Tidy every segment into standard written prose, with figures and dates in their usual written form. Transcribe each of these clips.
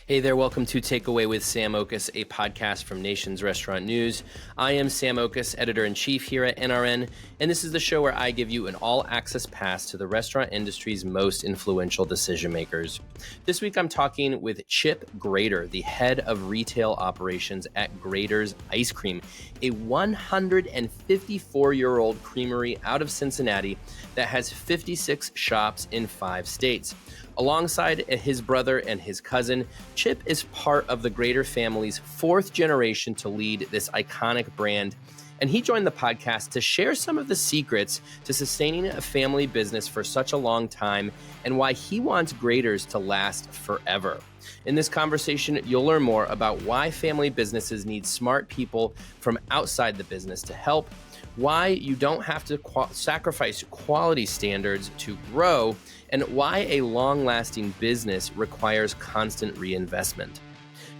Hey there, welcome to Takeaway with Sam Oches, a podcast from Nation's Restaurant News. I am Sam Oches, editor-in-chief here at NRN, and this is the show where I give you an all-access pass to the restaurant industry's most influential decision-makers. This week I'm talking with Chip Graeter, the head of retail operations at Graeter's Ice Cream, a 154-year-old creamery out of Cincinnati that has 56 shops in 5 states. Alongside his brother and his cousin, Chip is part of the Graeter family's 4th generation to lead this iconic brand, and he joined the podcast to share some of the secrets to sustaining a family business for such a long time and why he wants Graeter's to last forever. In this conversation, you'll learn more about why family businesses need smart people from outside the business to help, why you don't have to sacrifice quality standards to grow, and why a long-lasting business requires constant reinvestment.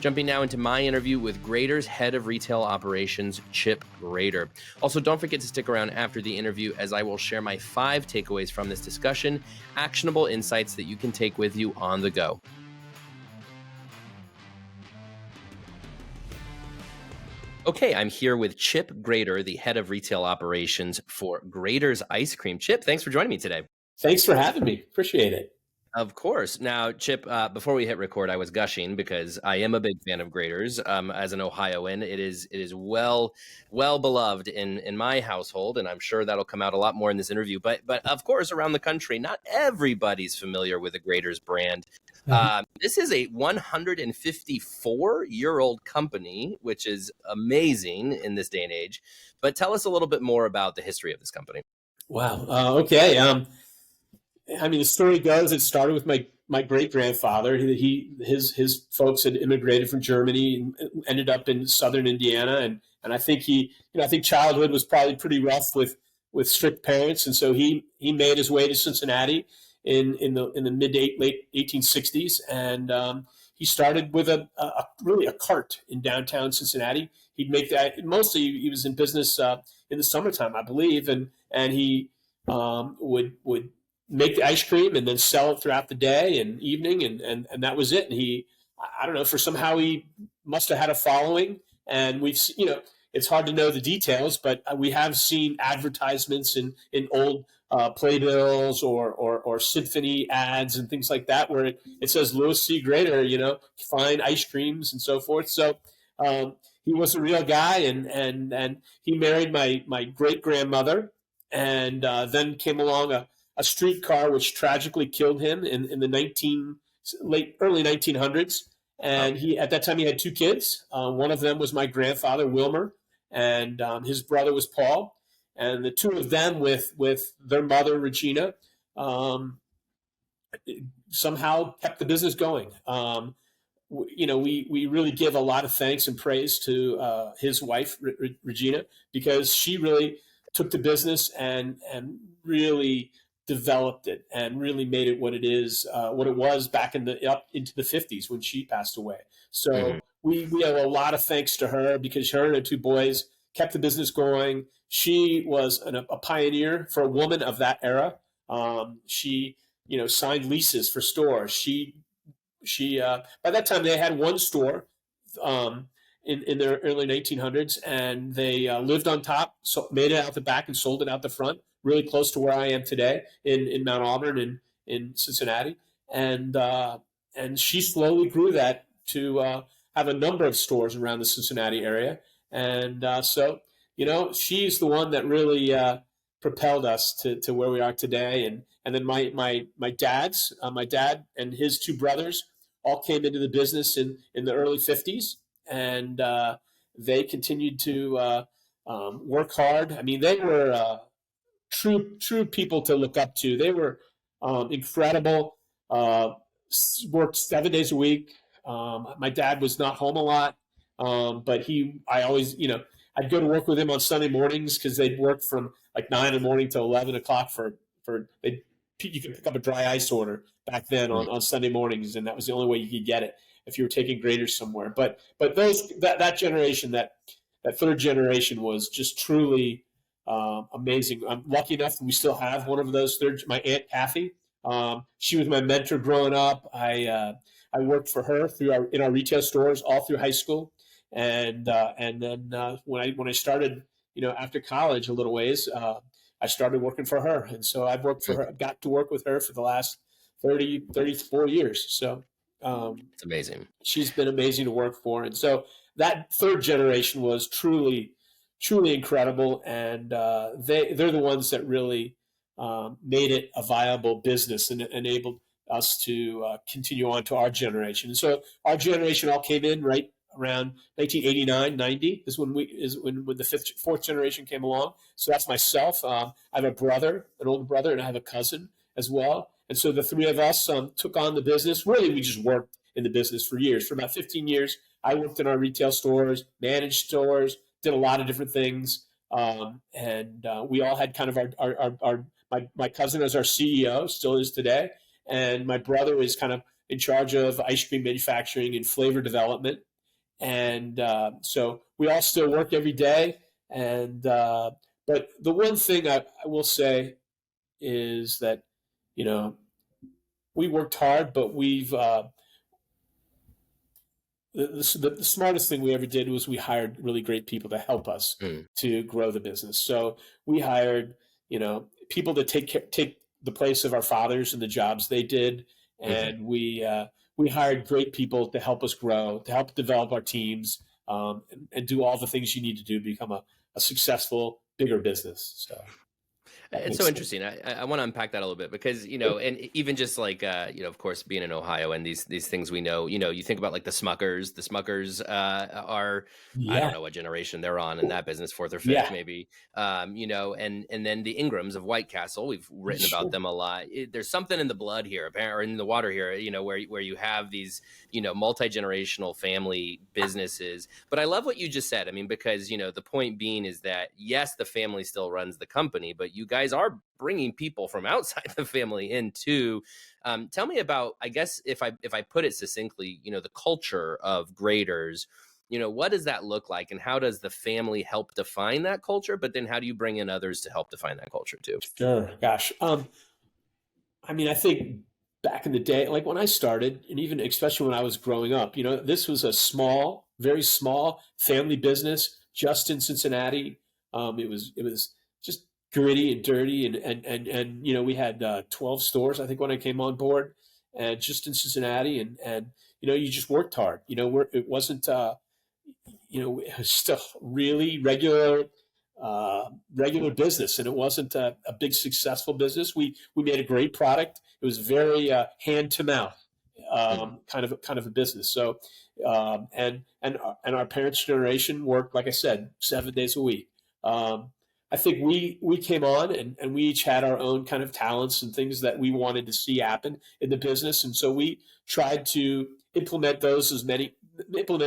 Jumping now into my interview with Graeter's head of retail operations, Chip Graeter. Also, don't forget to stick around after the interview as I will share my 5 takeaways from this discussion, actionable insights that you can take with you on the go. Okay, I'm here with Chip Graeter, the head of retail operations for Graeter's Ice Cream. Chip, thanks for joining me today. Thanks for having me. Appreciate it. Of course. Now, Chip, before we hit record, I was gushing because I am a big fan of Graeter's. As an Ohioan, it is well beloved in my household, and I'm sure that'll come out a lot more in this interview. But of course, around the country, not everybody's familiar with the Graeter's brand. This is a 154-year-old company, which is amazing in this day and age. But tell us a little bit more about the history of this company. Wow. Okay. The story goes, it started with my great grandfather. His folks had immigrated from Germany and ended up in southern Indiana, and I think I think childhood was probably pretty rough with strict parents, and so he made his way to Cincinnati in the late 1860s, and he started with a cart in downtown Cincinnati. He'd make that mostly. He was in business in the summertime, I believe, and he would make the ice cream and then sell it throughout the day and evening, and that was it. And I don't know, somehow he must have had a following, and it's hard to know the details, but we have seen advertisements in old playbills or symphony ads and things like that where it says Louis C. Graeter, fine ice creams and so forth. So he was a real guy, and he married my great grandmother, and then came along a streetcar which tragically killed him in the early 1900s. And at that time he had 2 kids. One of them was my grandfather, Wilmer, and his brother was Paul. And the 2 of them with their mother, Regina, somehow kept the business going. We really give a lot of thanks and praise to his wife, Regina, because she really took the business and really developed it and really made it what it was back up into the 50s when she passed away. So we owe a lot of thanks to her because her and her 2 boys kept the business going. She was a pioneer for a woman of that era. She signed leases for stores. She by that time they had 1 store in their early 1900s, and they lived on top, so made it out the back and sold it out the front, really close to where I am today in Mount Auburn in Cincinnati. And she slowly grew that to have a number of stores around the Cincinnati area. And so she's the one that really propelled us to where we are today. And then my dad and his 2 brothers all came into the business in the early 50s, and they continued to work hard. I mean, they were true people to look up to. They were incredible. Worked 7 days a week. My dad was not home a lot, but I'd go to work with him on Sunday mornings because they'd work from like 9 in the morning to 11 o'clock you could pick up a dry ice order back then on Sunday mornings, and that was the only way you could get it if you were taking Graeter's somewhere. But that generation, that 3rd generation, was just truly amazing. I'm lucky enough that we still have one of those my Aunt Kathy. She was my mentor growing up. I I worked for her in our retail stores all through high school, and then when I started, after college a little ways, I started working for her, and so I've worked for her. Got to work with her for the last 34 years. So It's amazing. she's been amazing to work for, and so that third generation was truly incredible, and they're the ones that really made it a viable business and enabled us to continue on to our generation. And so our generation all came in right around 1989, 90 is when the fourth generation came along. So that's myself. I have a brother, an older brother, and I have a cousin as well. And so the three of us took on the business. Really, we just worked in the business for years. For about 15 years, I worked in our retail stores, managed stores, did a lot of different things. And we all had kind of my cousin as our CEO, still is today. And my brother was kind of in charge of ice cream manufacturing and flavor development. And so we all still work every day. And but the one thing I will say is that, we worked hard, but we've the smartest thing we ever did was we hired really great people to help us Mm. to grow the business. So we hired, people to take the place of our fathers and the jobs they did, Hmm. and we hired great people to help us grow, to help develop our teams, and do all the things you need to do to become a successful, bigger business. So that It's makes so sense. interesting. I want to unpack that a little bit because, and even just like, of course, being in Ohio and these things we know, you think about like the Smuckers. The Smuckers are, I don't Yeah, know what generation they're on in that business, fourth or fifth, yeah, maybe. And then the Ingrams of White Castle, we've written about sure. them a lot. There's something in the blood here, or in the water here, where you have these, multi-generational family businesses. But I love what you just said. I mean, because, the point being is that, yes, the family still runs the company, but you guys are bringing people from outside the family into. Tell me about, I guess, if I put it succinctly, the culture of Graders. What does that look like, and how does the family help define that culture? But then how do you bring in others to help define that culture too? Sure. Gosh. I mean, I think back in the day, like when I started, and even especially when I was growing up, this was a small, very small family business just in Cincinnati. It was just gritty and dirty, and we had 12 stores, I think, when I came on board, and just in Cincinnati, and you just worked hard. It wasn't it was still really regular business, and it wasn't a big successful business. We made a great product. It was very hand to mouth Mm. kind of a business. So and our parents' generation worked, like I said, 7 days a week. I think we came on, and we each had our own kind of talents and things that we wanted to see happen in the business, and so we tried to implement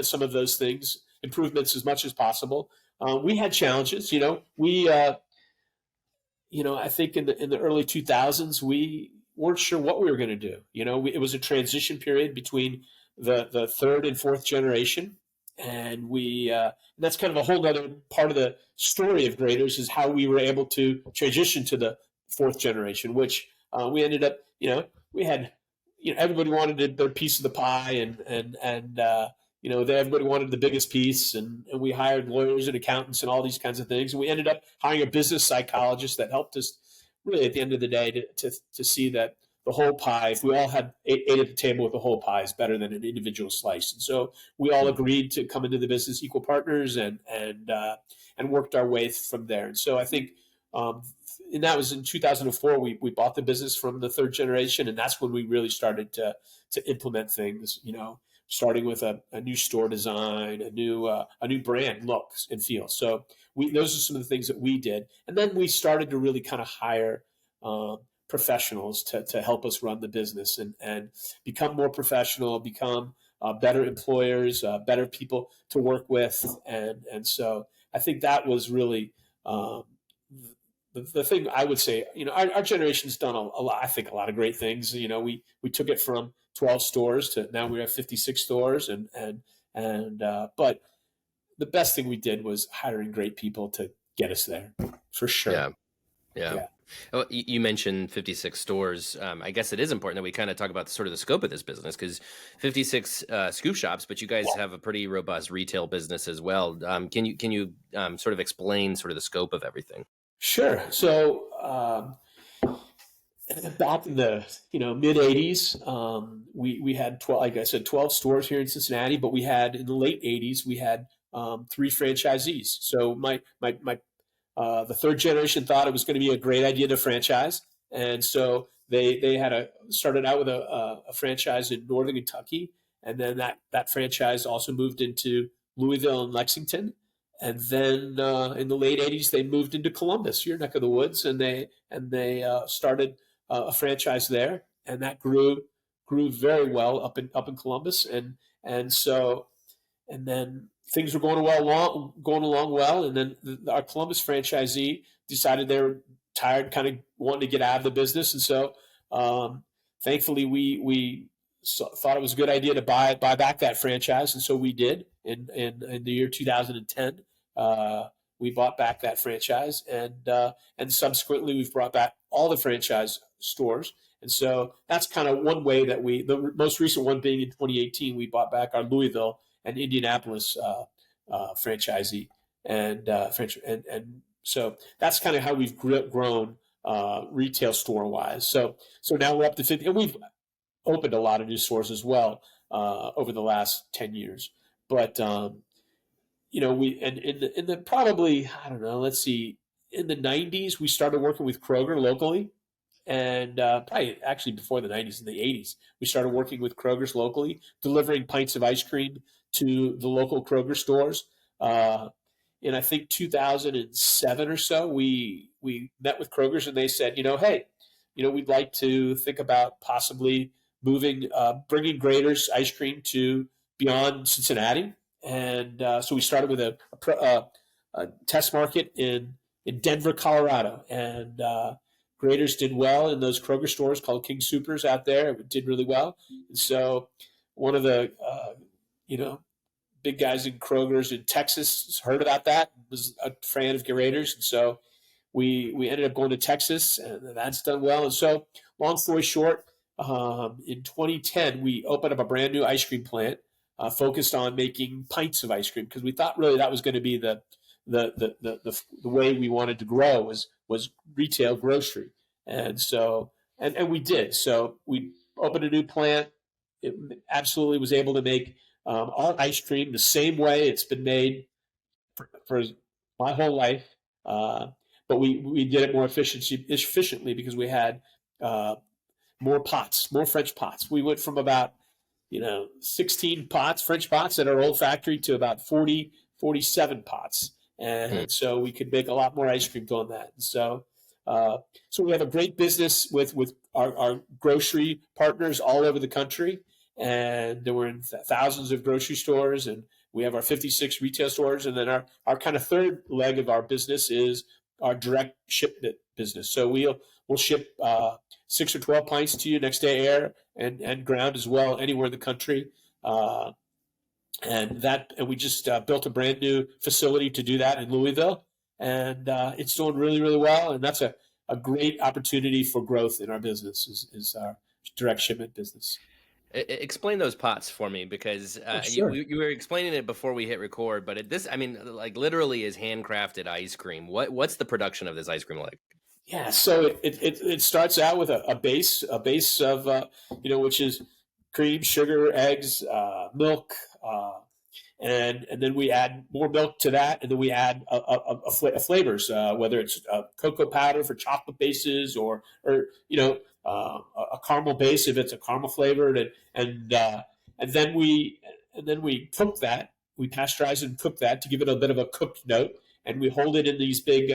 some of those things, improvements as much as possible. We had challenges. I think in the early 2000s, we weren't sure what we were going to do. It was a transition period between the third and fourth generation, and that's kind of a whole other part of the story of Graders, is how we were able to transition to the fourth generation, which we ended up. We had, everybody wanted their piece of the pie, and everybody wanted the biggest piece, and we hired lawyers and accountants and all these kinds of things. And we ended up hiring a business psychologist that helped us really at the end of the day to see that the whole pie, if we all had ate at the table with the whole pie, is better than an individual slice. And so we all Mm. agreed to come into the business equal partners, and worked our way from there. And so I think, and that was in 2004. We bought the business from the third generation, and that's when we really started to implement things. Starting with a new store design, a new brand look and feel. So those are some of the things that we did, and then we started to really kind of hire professionals to help us run the business, and become more professional, become better employers, better people to work with, and so I think that was really. The thing I would say, our generation's done a lot. I think a lot of great things. We took it from 12 stores to now we have 56 stores, and but the best thing we did was hiring great people to get us there, for sure. Yeah. Yeah. Yeah. Oh, you mentioned 56 stores. I guess it is important that we kind of talk about sort of the scope of this business, because 56 scoop shops, but you guys have a pretty robust retail business as well. Can you sort of explain sort of the scope of everything? Sure. So back in the mid '80s, we had 12, like I said, 12 stores here in Cincinnati, but we had in the late '80s we had three franchisees. So my the third generation thought it was going to be a great idea to franchise, and so they had started out with a franchise in Northern Kentucky, and then that franchise also moved into Louisville and Lexington, and then in the late '80s they moved into Columbus, your neck of the woods, and they started a franchise there, and that grew very well up in Columbus, and so and then things were going along well, and then our Columbus franchisee decided they were tired, kind of wanting to get out of the business, and so thankfully we thought it was a good idea to buy back that franchise, and so we did in the year 2010. We bought back that franchise, and subsequently we've brought back all the franchise stores. And so that's kind of one way that the most recent one being in 2018, we bought back our Louisville and Indianapolis franchisee, and so that's kind of how we've grown retail store wise. So now we're up to 50, and we've opened a lot of new stores as well over the last 10 years. But we and in the probably, I don't know, let's see, in the '90s we started working with Kroger locally, and probably actually before the '90s, in the '80s, we started working with Kroger's locally, delivering pints of ice cream to the local Kroger stores. In I think 2007 or so, we met with Kroger's, and they said, hey, we'd like to think about possibly bringing Graeter's ice cream to beyond Cincinnati. And so we started with a test market in Denver, Colorado, and Graeter's did well in those Kroger stores called King Soopers out there. It did really well. And so one of the big guys in Kroger's in Texas heard about that, was a fan of Graeter's, and so we ended up going to Texas, and that's done well. And so, long story short, in 2010 we opened up a brand new ice cream plant focused on making pints of ice cream, because we thought really that was going to be the way we wanted to grow was retail grocery, and so and we did. So we opened a new plant. It absolutely was able to make our ice cream the same way it's been made for my whole life, but we did it more efficiently because we had more pots, more French pots. We went from about 16 French pots at our old factory to about 47 pots. And so we could make a lot more ice cream doing that. And so we have a great business with our grocery partners all over the country. And we're in thousands of grocery stores, and we have our 56 retail stores. And then our kind of third leg of our business is our direct shipment business. So we'll ship 6 or 12 pints to you next day, air and ground as well, anywhere in the country. And we just built a brand new facility to do that in Louisville, and it's doing really, really well. And that's a great opportunity for growth in our business is our direct shipment business. Explain those pots for me, because Sure. you were explaining it before we hit record, but like literally is handcrafted ice cream. What's the production of this ice cream like? Yeah, so it starts out with a base of which is cream, sugar, eggs, milk, and then we add more milk to that, and then we add flavors, whether it's cocoa powder for chocolate bases, or a caramel base if it's a caramel flavored, and then we cook that. We pasteurize and cook that to give it a bit of a cooked note, and we hold it in these big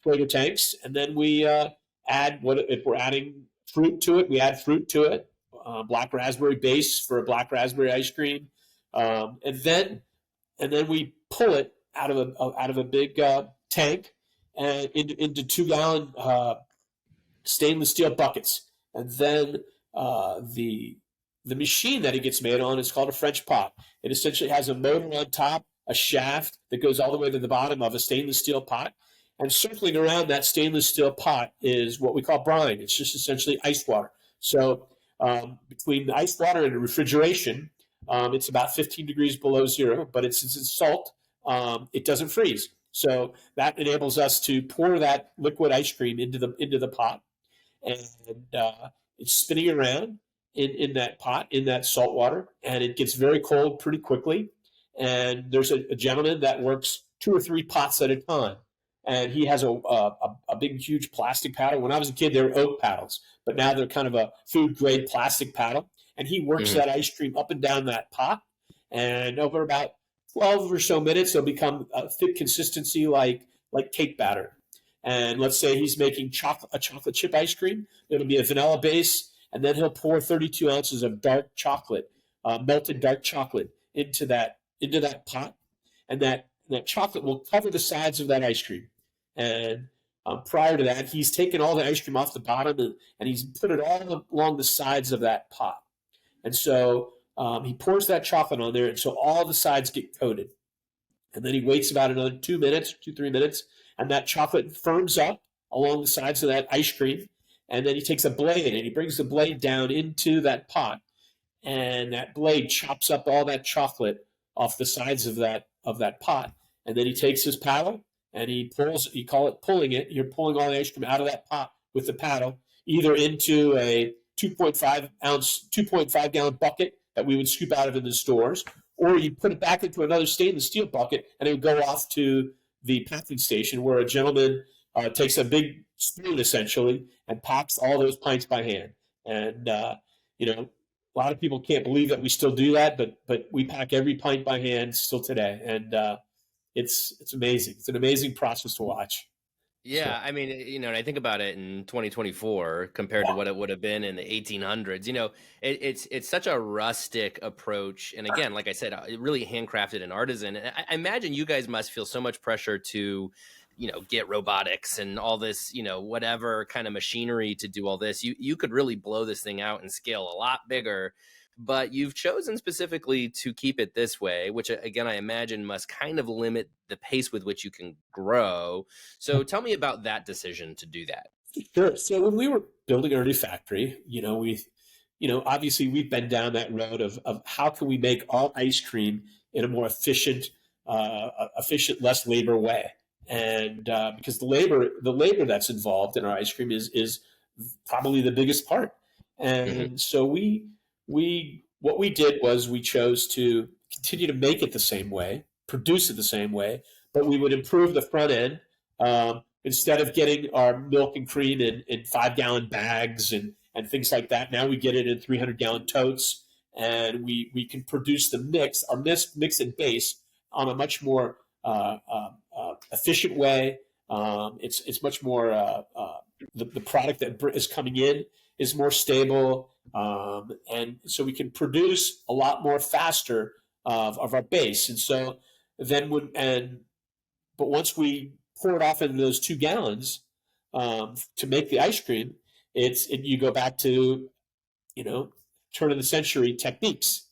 flavor tanks, and then we add if we're adding fruit to it. We add fruit to it, black raspberry base for a black raspberry ice cream, and then we pull it out of a big tank and into 2-gallon stainless steel buckets, and then the machine that it gets made on is called a French pot. It essentially has a motor on top, a shaft that goes all the way to the bottom of a stainless steel pot, And circling around that stainless steel pot is what we call brine. It's just essentially ice water. So between the ice water and the refrigeration, it's about 15 degrees below zero, but since it's salt, it doesn't freeze. So that enables us to pour that liquid ice cream into the pot, and it's spinning around in that pot, in that salt water, and it gets very cold pretty quickly. And there's a gentleman that works 2 or 3 pots at a time, and he has a big, huge plastic paddle. When I was a kid, they were oak paddles, but now they're kind of a food grade plastic paddle. And he works that ice cream up and down that pot, and over about 12 or so minutes, it'll become a thick consistency like cake batter. And let's say he's making a chocolate chip ice cream. It'll be a vanilla base, and then he'll pour 32 ounces of dark chocolate, melted dark chocolate, into that pot, and that chocolate will cover the sides of that ice cream. And prior to that, he's taken all the ice cream off the bottom and he's put it all along the sides of that pot. And so he pours that chocolate on there, and so all the sides get coated. And then he waits about another 2 minutes, 2-3 minutes, and that chocolate firms up along the sides of that ice cream. And then he takes a blade and he brings the blade down into that pot, and that blade chops up all that chocolate off the sides of that pot. And then he takes his paddle and he pulls. You call it pulling it. You're pulling all the ice cream out of that pot with the paddle, either into a 2.5 gallon bucket that we would scoop out of in the stores, or you put it back into another stainless steel bucket, and it would go off to the packing station, where a gentleman takes a big spoon essentially and packs all those pints by hand. And a lot of people can't believe that we still do that, but we pack every pint by hand still today, and it's amazing. It's an amazing process to watch. Yeah, So, I mean, and I think about it in 2024 compared to yeah. what it would have been in the 1800s. It's such a rustic approach, and again, like I said, really handcrafted and artisan. And I imagine you guys must feel so much pressure to, get robotics and all this, whatever kind of machinery to do all this. You could really blow this thing out and scale a lot bigger. But you've chosen specifically to keep it this way, which again, I imagine must kind of limit the pace with which you can grow. So tell me about that decision to do that. Sure. So when we were building our new factory, obviously we've been down that road of how can we make our ice cream in a more efficient, less labor way. And because the labor that's involved in our ice cream is probably the biggest part. Hmm. And so what we did was we chose to continue to make it the same way, produce it the same way, but we would improve the front end. Instead of getting our milk and cream in 5 gallon bags and things like that, now we get it in 300-gallon totes, and we can produce the our mix and base on a much more efficient way. It's much more the product that is coming in is more stable, and so we can produce a lot more faster of our base. And so then but once we pour it off into those 2 gallons to make the ice cream, you go back to turn of the century techniques.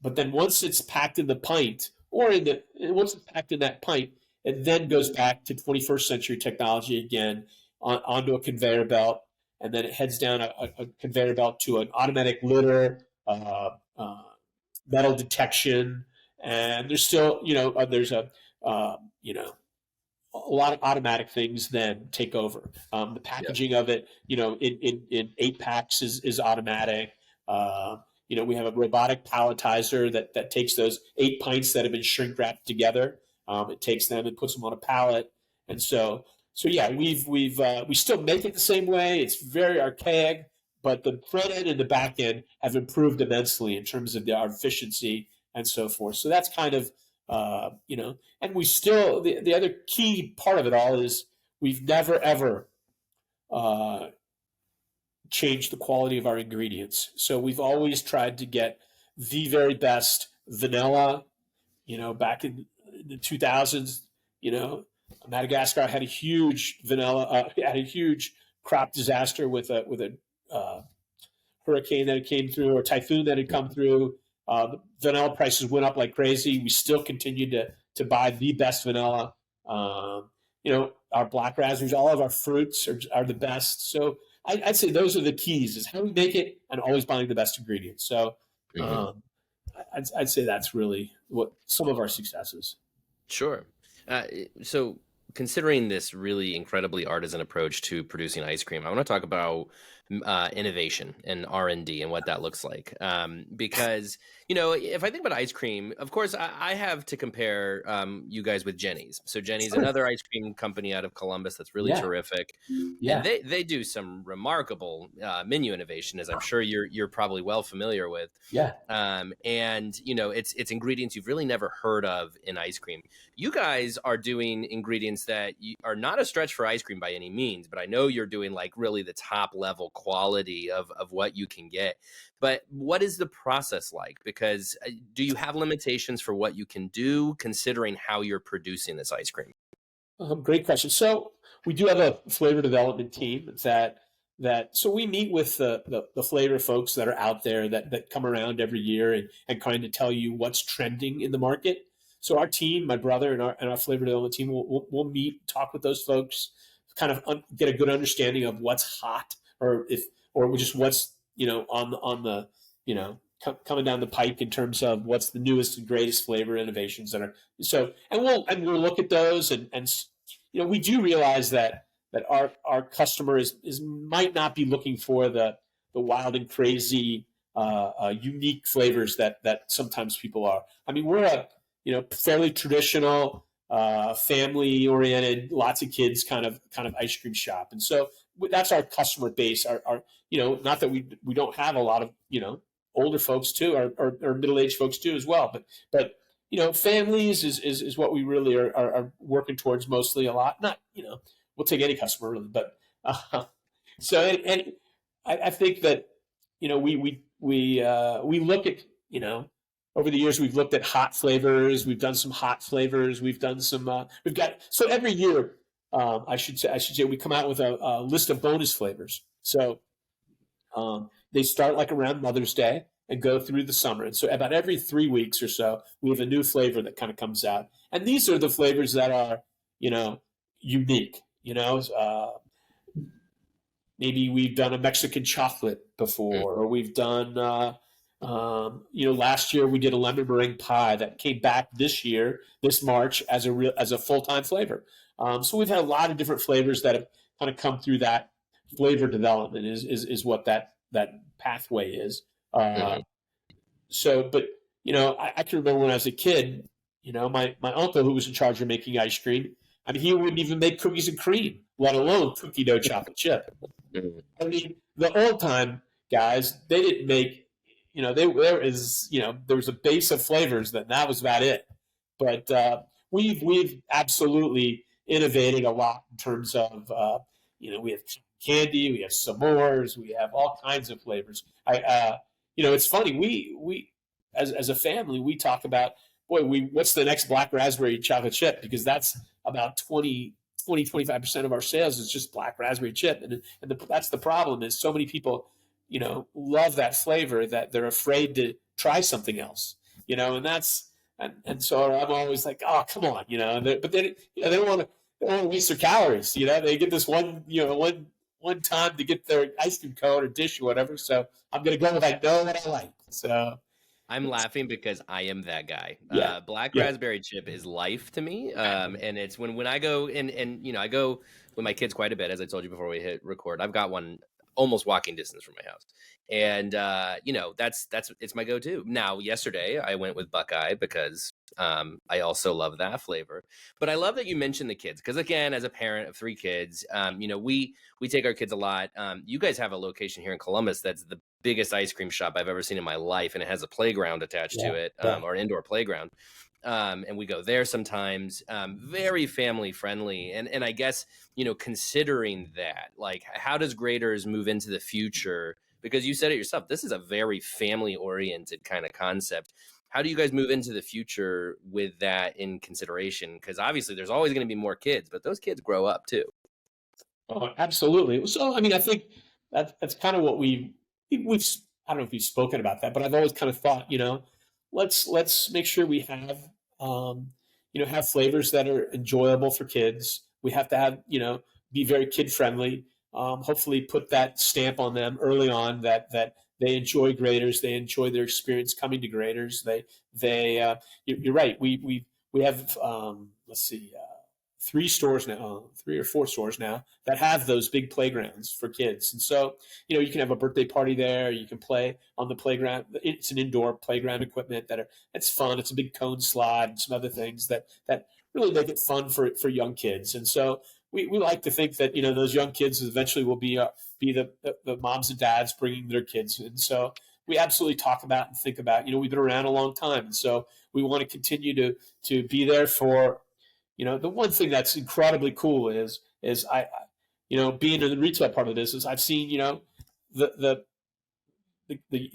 But then once it's packed in the pint, once it's packed in that pint, it then goes back to 21st century technology again, onto a conveyor belt, and then it heads down a conveyor belt to an automatic litter, metal detection, and there's still there's a lot of automatic things then take over. The Yep. packaging of it, in 8 packs is automatic. We have a robotic palletizer that takes those 8 pints that have been shrink wrapped together. It takes them and puts them on a pallet. And so yeah, we still make it the same way. It's very archaic, but the front end and the back end have improved immensely in terms of our efficiency and so forth. So that's kind of, and we still, the other key part of it all is we've never ever changed the quality of our ingredients. So we've always tried to get the very best vanilla. Back in the 2000s, Madagascar had a huge had a huge crop disaster with a hurricane that had came through, or typhoon that had come through. The vanilla prices went up like crazy. We still continued to buy the best vanilla. our black raspberries, all of our fruits are the best. So I'd say those are the keys: is how we make it, and always buying the best ingredients. So Mhm. um, I'd say that's really what some of our successes. Sure. Uh, so, considering this really incredibly artisan approach to producing ice cream, I want to talk about innovation and R&D and what that looks like. Because if I think about ice cream, of course, I have to compare you guys with Jenny's. So Jenny's, Sure. another ice cream company out of Columbus that's really Yeah. terrific, and Yeah. they do some remarkable menu innovation, as I'm sure you're probably well familiar with. Yeah. And it's ingredients you've really never heard of in ice cream. You guys are doing ingredients that are not a stretch for ice cream by any means, but I know you're doing like really the top level quality of what you can get. But what is the process like? Because do you have limitations for what you can do considering how you're producing this ice cream? Great question. So we do have a flavor development team so we meet with the flavor folks that are out there that come around every year and kind of tell you what's trending in the market. So our team, my brother and our flavor development team, we'll meet, talk with those folks, kind of get a good understanding of what's hot, or just what's on the coming down the pike in terms of what's the newest and greatest flavor innovations that are so. And we'll look at those, and we do realize that our customer is might not be looking for the wild and crazy unique flavors that sometimes people are. I mean, we're a fairly traditional, family oriented, lots of kids kind of ice cream shop, and so that's our customer base. Our not that we don't have a lot of older folks too, or middle aged folks too as well, but families is what we really are working towards mostly a lot. Not we'll take any customer really, but so and I think that we look at over the years we've looked at hot flavors. We've done some hot flavors. We've done some. We've got so every year. I should say we come out with a list of bonus flavors. So they start like around Mother's Day and go through the summer. And so about every 3 weeks or so, we have a new flavor that kind of comes out. And these are the flavors that are, unique. Maybe we've done a Mexican chocolate before, or we've done, last year we did a lemon meringue pie that came back this March, as a full time flavor. So we've had a lot of different flavors that have kind of come through that flavor development is what that pathway is. Uh, Mhm. but I can remember when I was a kid, my uncle who was in charge of making ice cream. I mean, he wouldn't even make cookies and cream, let alone cookie dough chocolate chip. Mhm. I mean, the old time guys, they didn't make, there was a base of flavors that was about it. But we've absolutely innovated a lot in terms of, we have candy, we have s'mores, we have all kinds of flavors. It's funny. We as a family, we talk about, boy, what's the next black raspberry chocolate chip? Because that's about 25% of our sales is just black raspberry chip. That's the problem is so many people, love that flavor that they're afraid to try something else, and so I'm always like, oh, come on, but they don't want to, waste their calories. They get this one time to get their ice cream cone or dish or whatever. So I'm going to go with I know what I like. So I'm laughing because I am that guy. yeah, Black yeah, raspberry chip is life to me. And it's when I go and I go with my kids quite a bit, as I told you before we hit record. I've got one almost walking distance from my house, and that's it's my go-to. Now, yesterday I went with Buckeye because I also love that flavor. But I love that you mentioned the kids because, again, as a parent of three kids, we take our kids a lot. You guys have a location here in Columbus that's the biggest ice cream shop I've ever seen in my life, and it has a playground attached yeah, to it, yeah. or an indoor playground. And we go there sometimes. Very family friendly, and I guess considering that, like, how does Graders move into the future? Because you said it yourself, this is a very family oriented kind of concept. How do you guys move into the future with that in consideration? Because obviously, there's always going to be more kids, but those kids grow up too. Oh, absolutely. So, I mean, I think that's kind of what we've. I don't know if we've spoken about that, but I've always kind of thought, let's make sure we have, have flavors that are enjoyable for kids, We have to have, be very kid friendly. Hopefully put that stamp on them early on that they enjoy graders. They enjoy their experience coming to graders. You're right. We have, let's see, three stores now, 3 or 4 stores now that have those big playgrounds for kids. And so, you can have a birthday party there. You can play on the playground. It's an indoor playground equipment it's fun. It's a big cone slide and some other things that really make it fun for young kids. And so we like to think that, those young kids eventually will be the moms and dads bringing their kids. And so we absolutely talk about and think about, we've been around a long time. And so we want to continue to be there for, the one thing that's incredibly cool is being in the retail part of the business, I've seen, the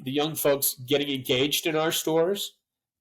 young folks getting engaged in our stores,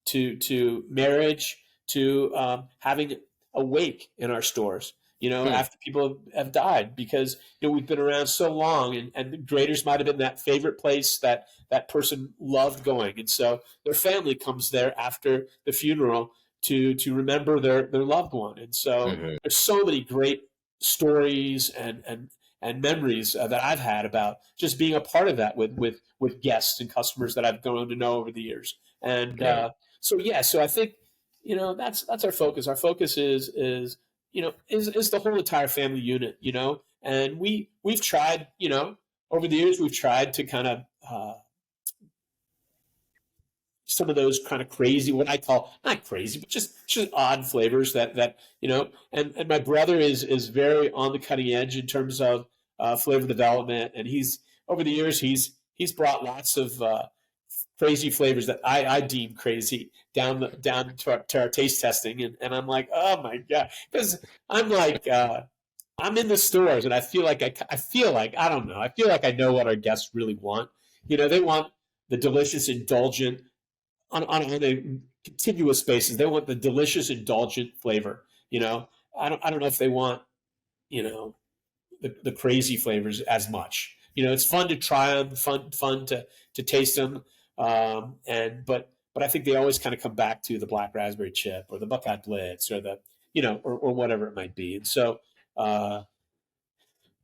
to marriage, to having a wake in our stores, after people have died, because we've been around so long, and the graders might have been that favorite place that person loved going, and so their family comes there after the funeral to remember their loved one. And so there's so many great stories and memories that I've had about just being a part of that with guests and customers that I've grown to know over the years. And so I think, that's our focus. Our focus is the whole entire family unit, and we've tried, over the years, we've tried to kind of, some of those kind of crazy, what I call not crazy, but just odd flavors that and my brother is very on the cutting edge in terms of flavor development, and he's over the years he's brought lots of crazy flavors that I deem crazy down to our taste testing, and I'm like, oh my god, because I'm like I'm in the stores and I feel like I don't know, I feel like I know what our guests really want. They want the delicious, indulgent, on a continuous basis. They want the delicious, indulgent flavor. I don't know if they want, the crazy flavors as much. It's fun to try them, fun to taste them. But I think they always kind of come back to the black raspberry chip or the Buckeye Blitz or the, or whatever it might be. And so,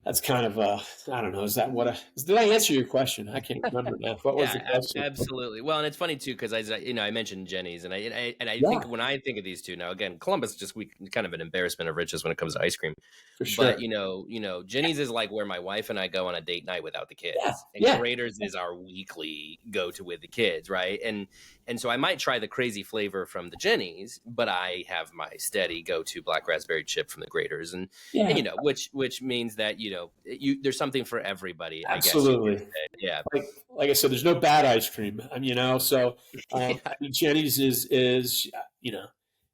that's kind of I don't know. Is that did I answer your question? I can't remember now. What was the question? Absolutely. Well, and it's funny too because I mentioned Jenny's, and I Yeah, think when I think of these two now, again, Columbus we kind of an embarrassment of riches when it comes to ice cream. for sure. But Jenny's is like where my wife and I go on a date night without the kids, Yeah, and yeah, Graeter's is our weekly go to with the kids, right? And so I might try the crazy flavor from the Jenny's, but I have my steady go to black raspberry chip from the Graeter's, and yeah. which means that there's something for everybody, I guess. Absolutely. Yeah. Like I said, there's no bad ice cream. So Yeah. I mean, Jenny's is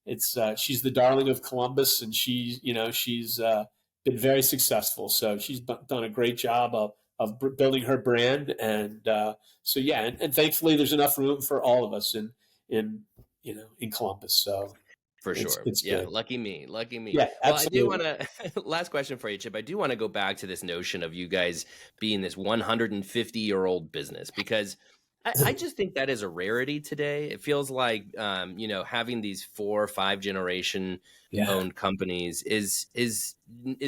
it's she's the darling of Columbus, and she's been very successful. So she's done a great job of building her brand, and so yeah, and thankfully there's enough room for all of us in Columbus. So For sure. it's Yeah. good. Lucky me. Lucky me. Yeah, Well, I do absolutely. want to, last question for you, Chip. I do want to go back to this notion of you guys being this 150-year-old business, because I just think that is a rarity today. It feels like, having these 4 or 5 generation Yeah, owned companies is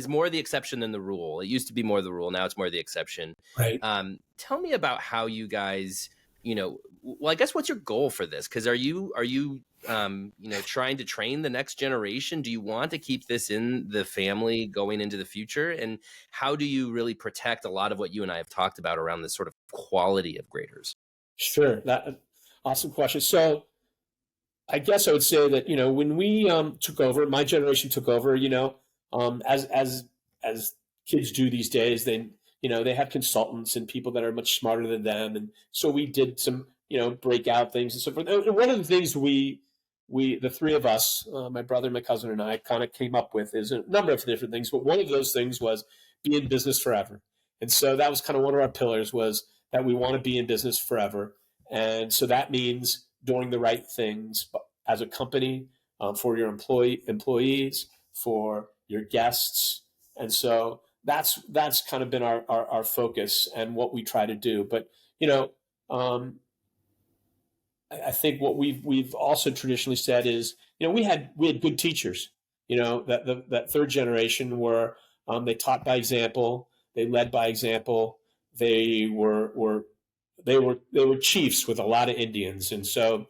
more the exception than the rule. It used to be more the rule. Now it's more the exception. right. Tell me about how you guys, well, I guess what's your goal for this? Because are you trying to train the next generation? Do you want to keep this in the family going into the future? And how do you really protect a lot of what you and I have talked about around this sort of quality of graders? Sure. That awesome question. So I guess I would say that when we took over, my generation took over. As kids do these days, they have consultants and people that are much smarter than them, and so we did some breakout things and so forth. And one of the things the three of us, my brother, my cousin, and I, kind of came up with is a number of different things, but one of those things was be in business forever. And so that was kind of one of our pillars, was that we want to be in business forever. And so that means doing the right things as a company, for your employees, for your guests. And so that's kind of been our focus and what we try to do. But, um, I think what we've also traditionally said is, we had good teachers. that third generation were, they taught by example, they led by example, they were chiefs with a lot of Indians, and so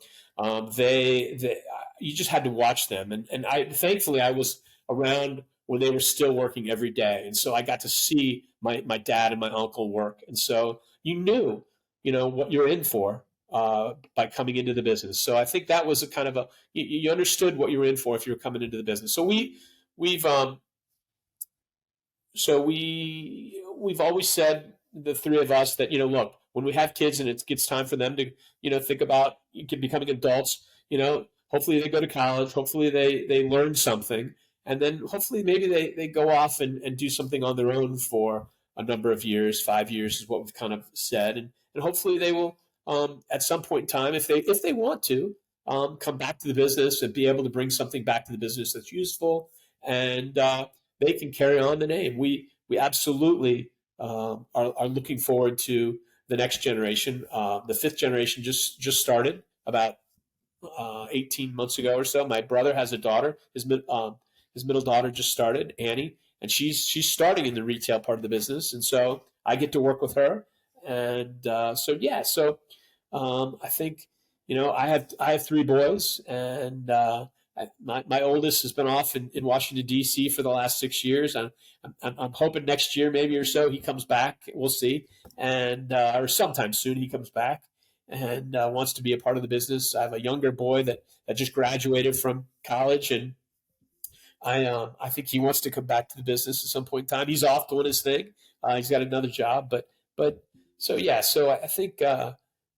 they you just had to watch them, and I thankfully I was around when they were still working every day, and so I got to see my dad and my uncle work, and so you knew what you're in for by coming into the business. So I think that was a kind of you understood what you were in for if you were coming into the business. So we've so we've always said, the three of us, that look, when we have kids and it gets time for them to think about becoming adults, hopefully they go to college, hopefully they learn something, and then hopefully maybe they go off and do something on their own for a number of years. 5 years is what we've kind of said, and hopefully they will, at some point in time, if they want to, come back to the business and be able to bring something back to the business that's useful, and they can carry on the name. We absolutely are looking forward to the next generation. The fifth generation just started about 18 months ago or so. My brother has a daughter. His middle daughter just started, Annie, and she's starting in the retail part of the business, and so I get to work with her. And so I think I have three boys, and my oldest has been off in Washington, D.C. for the last 6 years. I'm hoping next year, maybe or so, he comes back. We'll see. And or sometime soon he comes back and wants to be a part of the business. I have a younger boy that just graduated from college, and I think he wants to come back to the business at some point in time. He's off doing his thing. He's got another job. But so I think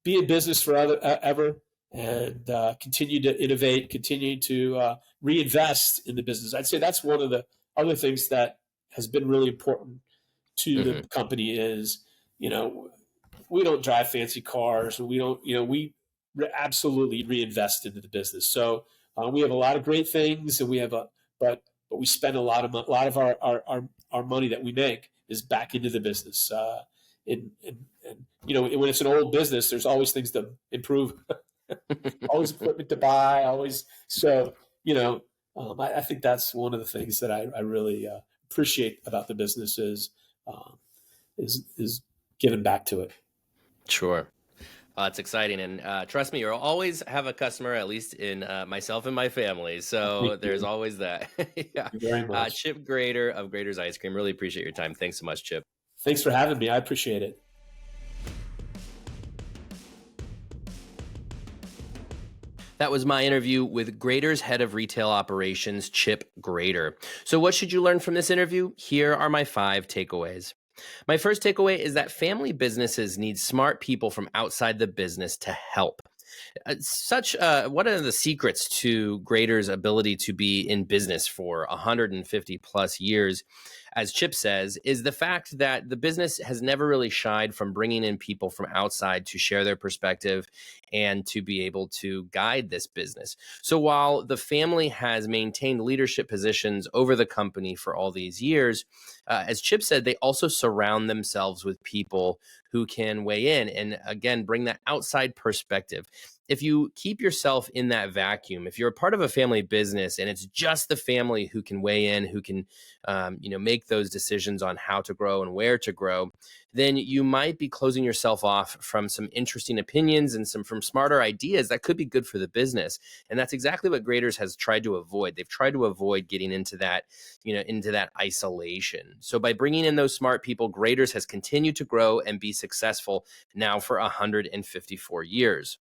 be in business forever, and continue to innovate, continue to reinvest in the business. I'd say that's one of the other things that has been really important to the company is, we don't drive fancy cars, and we don't, absolutely reinvest into the business. So we have a lot of great things, and but we spend a lot of our money that we make is back into the business. And when it's an old business, there's always things to improve. Always equipment to buy, always. So, I think that's one of the things that I really appreciate about the business is giving back to it. Sure. It's exciting. And trust me, you'll always have a customer, at least in myself and my family. So there's always that. Yeah. Thank you very much. Chip Graeter of Graeter's Ice Cream. Really appreciate your time. Thanks so much, Chip. Thanks for having me. I appreciate it. That was my interview with Graeter's head of retail operations, Chip Graeter. So what should you learn from this interview? Here are my 5 takeaways. My first takeaway is that family businesses need smart people from outside the business to help. One of the secrets to Graeter's ability to be in business for 150 plus years, as Chip says, is the fact that the business has never really shied from bringing in people from outside to share their perspective and to be able to guide this business. So while the family has maintained leadership positions over the company for all these years, as Chip said, they also surround themselves with people who can weigh in and, again, bring that outside perspective. If you keep yourself in that vacuum, if you're a part of a family business and it's just the family who can weigh in, who can, make those decisions on how to grow and where to grow, then you might be closing yourself off from some interesting opinions and from smarter ideas that could be good for the business. And that's exactly what Graeter's has tried to avoid. They've tried to avoid getting into that, into that isolation. So by bringing in those smart people, Graeter's has continued to grow and be successful now for 154 years.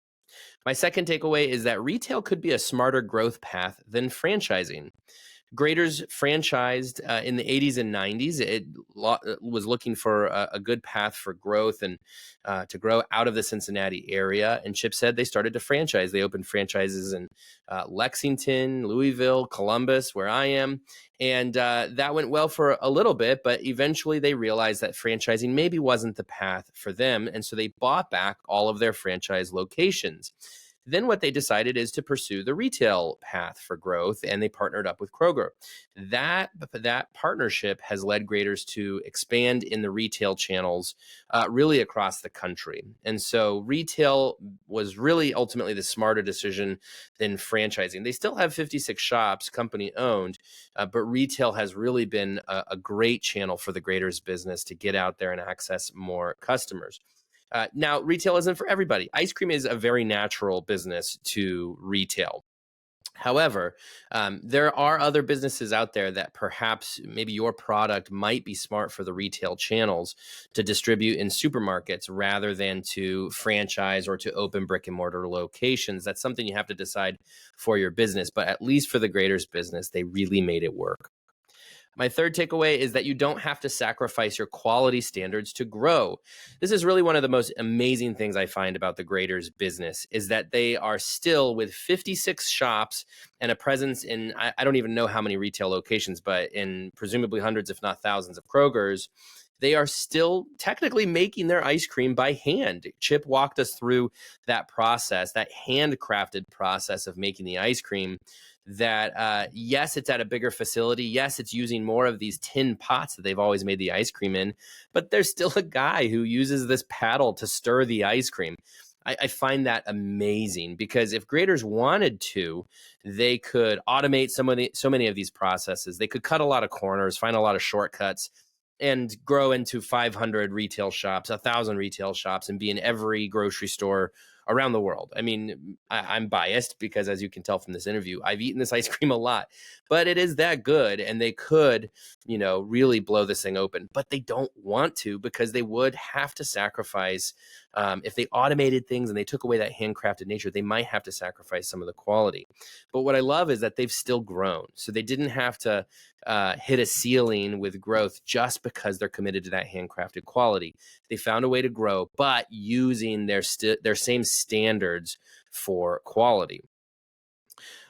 My second takeaway is that retail could be a smarter growth path than franchising. Graeter's franchised in the 80s and 90s. It was looking for a good path for growth and to grow out of the Cincinnati area. And Chip said they started to franchise. They opened franchises in Lexington, Louisville, Columbus, where I am. And that went well for a little bit, but eventually they realized that franchising maybe wasn't the path for them. And so they bought back all of their franchise locations. Then what they decided is to pursue the retail path for growth, and they partnered up with Kroger. That partnership has led Graeter's to expand in the retail channels really across the country. And so retail was really ultimately the smarter decision than franchising. They still have 56 shops, company owned, but retail has really been a great channel for the Graeter's business to get out there and access more customers. Now, retail isn't for everybody. Ice cream is a very natural business to retail. However, there are other businesses out there that perhaps maybe your product might be smart for the retail channels to distribute in supermarkets rather than to franchise or to open brick and mortar locations. That's something you have to decide for your business. But at least for the Graeter's business, they really made it work. My third takeaway is that you don't have to sacrifice your quality standards to grow. This is really one of the most amazing things I find about the Graeter's business is that they are still with 56 shops and a presence in, I don't even know how many retail locations, but in presumably hundreds, if not thousands of Kroger's. They are still technically making their ice cream by hand. Chip walked us through that process, that handcrafted process of making the ice cream. That yes, it's at a bigger facility. Yes, it's using more of these tin pots that they've always made the ice cream in, but there's still a guy who uses this paddle to stir the ice cream. I find that amazing because if Graeter's wanted to, they could automate so many of these processes. They could cut a lot of corners, find a lot of shortcuts, and grow into 500 retail shops, 1,000 retail shops, and be in every grocery store around the world. I mean, I'm biased because, as you can tell from this interview, I've eaten this ice cream a lot, but it is that good, and they could, really blow this thing open. But they don't want to because they would have to sacrifice. If they automated things and they took away that handcrafted nature, they might have to sacrifice some of the quality. But what I love is that they've still grown, so they didn't have to hit a ceiling with growth just because they're committed to that handcrafted quality. They found a way to grow, but using their same standards for quality.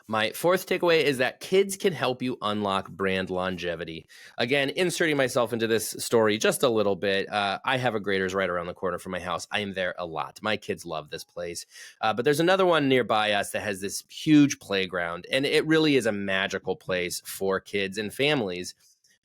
My fourth takeaway is that kids can help you unlock brand longevity. Again, inserting myself into this story just a little bit, I have a Graeter's right around the corner from my house. I am there a lot. My kids love this place. But there's another one nearby us that has this huge playground, and it really is a magical place for kids and families.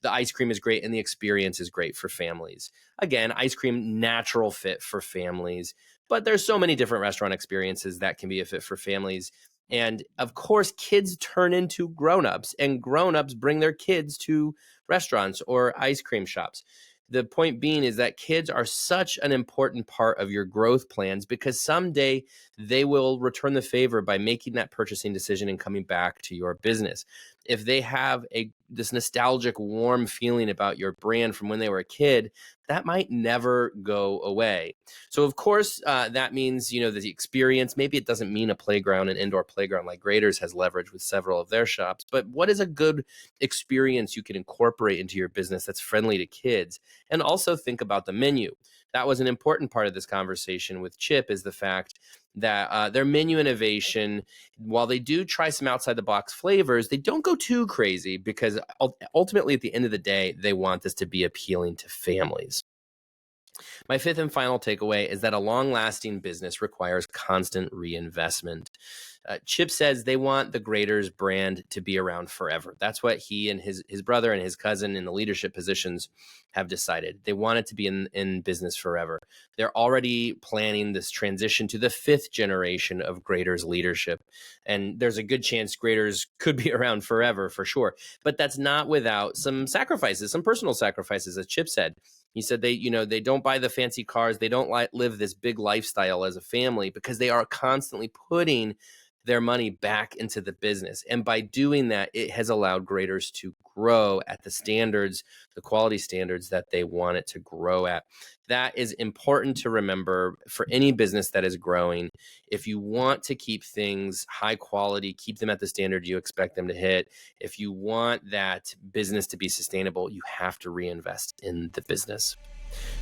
The ice cream is great, and the experience is great for families. Again, ice cream, natural fit for families. But there's so many different restaurant experiences that can be a fit for families. And of course, kids turn into grown-ups, and grown-ups bring their kids to restaurants or ice cream shops. The point being is that kids are such an important part of your growth plans because someday they will return the favor by making that purchasing decision and coming back to your business. If they have this nostalgic, warm feeling about your brand from when they were a kid, that might never go away. So of course, that means, the experience, maybe it doesn't mean a playground, an indoor playground like Graeter's has leveraged with several of their shops, but what is a good experience you can incorporate into your business that's friendly to kids? And also think about the menu. That was an important part of this conversation with Chip, is the fact that their menu innovation, while they do try some outside the box flavors, they don't go too crazy because ultimately at the end of the day, they want this to be appealing to families. My fifth and final takeaway is that a long-lasting business requires constant reinvestment. Chip says they want the Graeter's brand to be around forever. That's what he and his brother and his cousin in the leadership positions have decided. They want it to be in business forever. They're already planning this transition to the fifth generation of Graeter's leadership. And there's a good chance Graeter's could be around forever for sure. But that's not without some sacrifices, some personal sacrifices, as Chip said. He said they don't buy the fancy cars. They don't live this big lifestyle as a family because they are constantly putting their money back into the business. And by doing that, it has allowed Graeter's to grow at the standards, the quality standards that they want it to grow at. That is important to remember for any business that is growing. If you want to keep things high quality, keep them at the standard you expect them to hit. If you want that business to be sustainable, you have to reinvest in the business.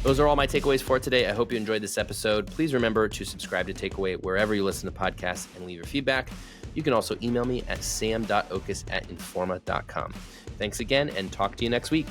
Those are all my takeaways for today. I hope you enjoyed this episode. Please remember to subscribe to Takeaway wherever you listen to podcasts and leave your feedback. You can also email me at sam.oches@informa.com. Thanks again, and talk to you next week.